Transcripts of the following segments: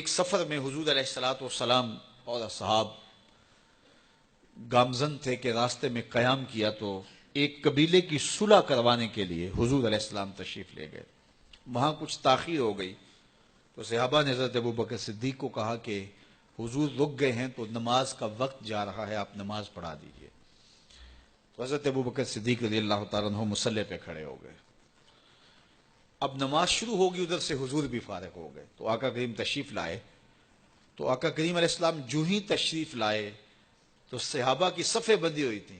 ایک سفر میں حضور علیہ الصلوۃ والسلام اور اصحاب گامزن تھے کہ راستے میں قیام کیا تو ایک قبیلے کی صلح کروانے کے لیے حضور علیہ السلام تشریف لے گئے. وہاں کچھ تاخیر ہو گئی تو صحابہ نے حضرت ابوبکر صدیق کو کہا کہ حضور رک گئے ہیں تو نماز کا وقت جا رہا ہے، آپ نماز پڑھا دیجئے. تو حضرت ابوبکر صدیق رضی اللہ تعالیٰ عنہ مصلی پہ کھڑے ہو گئے. اب نماز شروع ہوگی، ادھر سے حضور بھی فارغ ہو گئے تو آقا کریم تشریف لائے. تو آقا کریم علیہ السلام جو ہی تشریف لائے تو صحابہ کی صفیں بندی ہوئی تھی.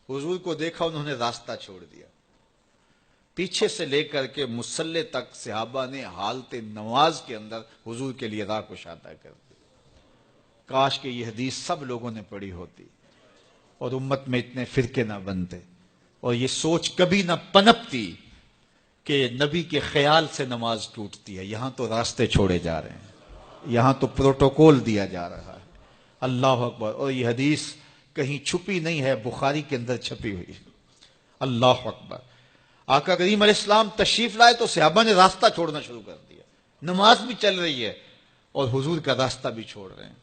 حضور کو دیکھا، انہوں نے راستہ چھوڑ دیا. پیچھے سے لے کر کے مصلی تک صحابہ نے حالت نماز کے اندر حضور کے لیے راہ کشادہ کر دی. کاش کہ یہ حدیث سب لوگوں نے پڑھی ہوتی اور امت میں اتنے فرقے نہ بنتے اور یہ سوچ کبھی نہ پنپتی کہ نبی کے خیال سے نماز ٹوٹتی ہے. یہاں تو راستے چھوڑے جا رہے ہیں، یہاں تو پروٹوکول دیا جا رہا ہے. اللہ اکبر. اور یہ حدیث کہیں چھپی نہیں ہے، بخاری کے اندر چھپی ہوئی. اللہ اکبر. آقا کریم علیہ السلام تشریف لائے تو صحابہ نے راستہ چھوڑنا شروع کر دیا. نماز بھی چل رہی ہے اور حضور کا راستہ بھی چھوڑ رہے ہیں.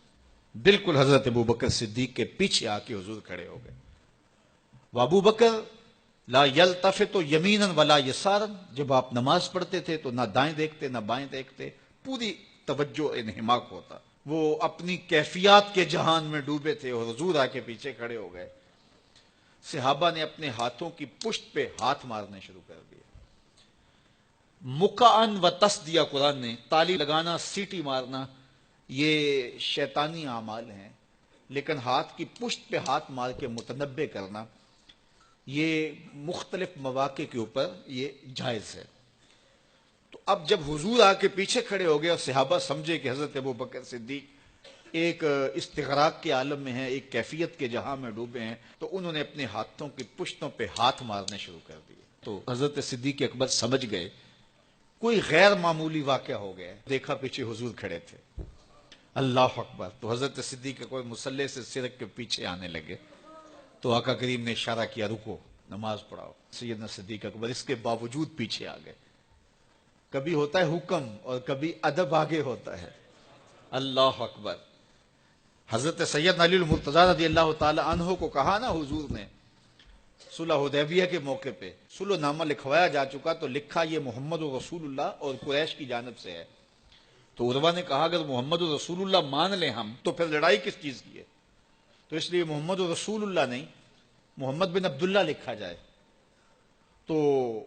بالکل حضرت ابوبکر صدیق کے پیچھے آ کے حضور کھڑے ہو گئے. ابو بکر لا یلتفت یمینا ولا یسارا، جب آپ نماز پڑھتے تھے تو نہ دائیں دیکھتے نہ بائیں دیکھتے، پوری توجہ انہماک ہوتا. وہ اپنی کیفیات کے جہان میں ڈوبے تھے اور حضور آ کے پیچھے کھڑے ہو گئے. صحابہ نے اپنے ہاتھوں کی پشت پہ ہاتھ مارنے شروع کر دیے. مکعن و تس دیا قرآن نے. تالی لگانا، سیٹی مارنا یہ شیطانی اعمال ہیں، لیکن ہاتھ کی پشت پہ ہاتھ مار کے متنبع کرنا یہ مختلف مواقع کے اوپر یہ جائز ہے. تو اب جب حضور آ کے پیچھے کھڑے ہو گئے اور صحابہ سمجھے کہ حضرت ابوبکر صدیق ایک استغراق کے عالم میں ہیں، ایک کیفیت کے جہاں میں ڈوبے ہیں، تو انہوں نے اپنے ہاتھوں کی پشتوں پہ ہاتھ مارنے شروع کر دیے. تو حضرت صدیق اکبر سمجھ گئے کوئی غیر معمولی واقعہ ہو گیا. دیکھا پیچھے حضور کھڑے تھے. اللہ اکبر. تو حضرت صدیق اکبر مصلی سے سرک کے پیچھے آنے لگے تو آقا کریم نے اشارہ کیا رکو، نماز پڑھاؤ. سیدنا صدیق اکبر اس کے باوجود پیچھے آ گئے. کبھی ہوتا ہے حکم اور کبھی ادب آگے ہوتا ہے. اللہ اکبر. حضرت سیدنا علی المرتضیٰ رضی اللہ تعالی عنہ کو کہا نا حضور نے صلح حدیبیہ کے موقع پہ، صلح نامہ لکھوایا جا چکا تو لکھا یہ محمد رسول اللہ اور قریش کی جانب سے ہے. تو عروہ نے کہا اگر محمد رسول اللہ مان لیں ہم تو پھر لڑائی کس چیز کی ہے؟ تو اس لیے محمد رسول اللہ نہیں، محمد بن عبداللہ لکھا جائے. تو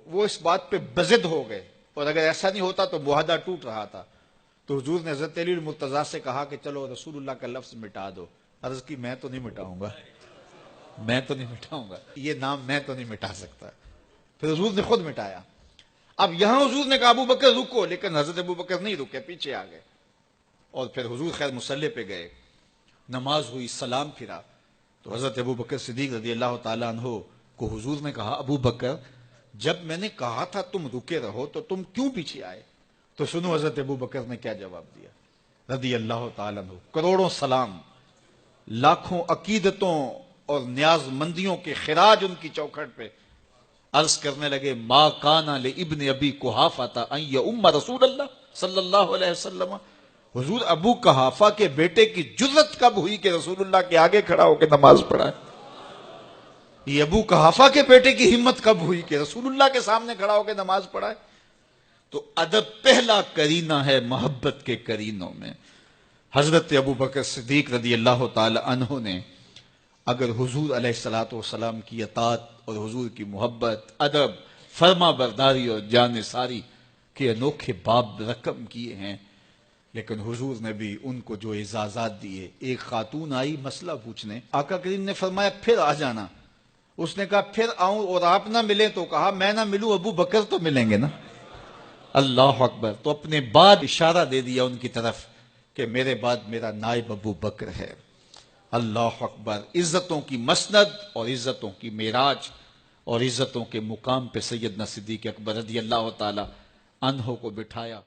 وہ اس بات پہ بضد ہو گئے اور اگر ایسا نہیں ہوتا تو معاہدہ ٹوٹ رہا تھا. تو حضور نے حضرت علی المرتضیٰ سے کہا کہ چلو رسول اللہ کا لفظ مٹا دو. عرض کی میں تو نہیں مٹاؤں گا، میں تو نہیں مٹاؤں گا، یہ نام میں تو نہیں مٹا سکتا. پھر حضور نے خود مٹایا. اب یہاں حضور نے کہا ابو بکر رکو، لیکن حضرت ابو بکر نہیں رکے، پیچھے آ گئے. اور پھر حضور خیر مصلی پہ گئے، نماز ہوئی، سلام پھرا تو حضرت ابو بکر صدیق رضی اللہ تعالیٰ عنہ کو حضور نے کہا ابو بکر جب میں نے کہا تھا تم رکے رہو تو تم کیوں پیچھے آئے؟ تو سنو حضرت ابو بکر نے کیا جواب دیا رضی اللہ تعالیٰ عنہ. کروڑوں سلام، لاکھوں عقیدتوں اور نیاز مندیوں کے خراج ان کی چوکھٹ پہ. عرض کرنے لگے ما کان لابن ابی قحافہ ان یؤم رسول اللہ صلی اللہ علیہ وسلم. حضور ابو قحافہ کے بیٹے کی جرت کب ہوئی کہ رسول اللہ کے آگے کھڑا ہو کے نماز پڑھائے؟ یہ ابو قحافہ کے بیٹے کی ہمت کب ہوئی کہ رسول اللہ کے سامنے کھڑا ہو کے نماز پڑھائے؟ تو ادب پہلا کرینہ ہے محبت کے کرینوں میں. حضرت ابو بکر صدیق رضی اللہ تعالی عنہ نے اگر حضور علیہ الصلوۃ والسلام کی اطاعت اور حضور کی محبت، ادب، فرما برداری اور جانثاری کے انوکھے باب رقم کیے ہیں، لیکن حضور نے بھی ان کو جو اعزازات دیے. ایک خاتون آئی مسئلہ پوچھنے، آقا کریم نے فرمایا پھر آ جانا. اس نے کہا پھر آؤں اور آپ نہ ملیں؟ تو کہا میں نہ ملوں ابو بکر تو ملیں گے نا. اللہ اکبر. تو اپنے بعد اشارہ دے دیا ان کی طرف کہ میرے بعد میرا نائب ابو بکر ہے. اللہ اکبر. عزتوں کی مسند اور عزتوں کی معراج اور عزتوں کے مقام پہ سیدنا صدیق اکبر رضی اللہ تعالی عنہ کو بٹھایا.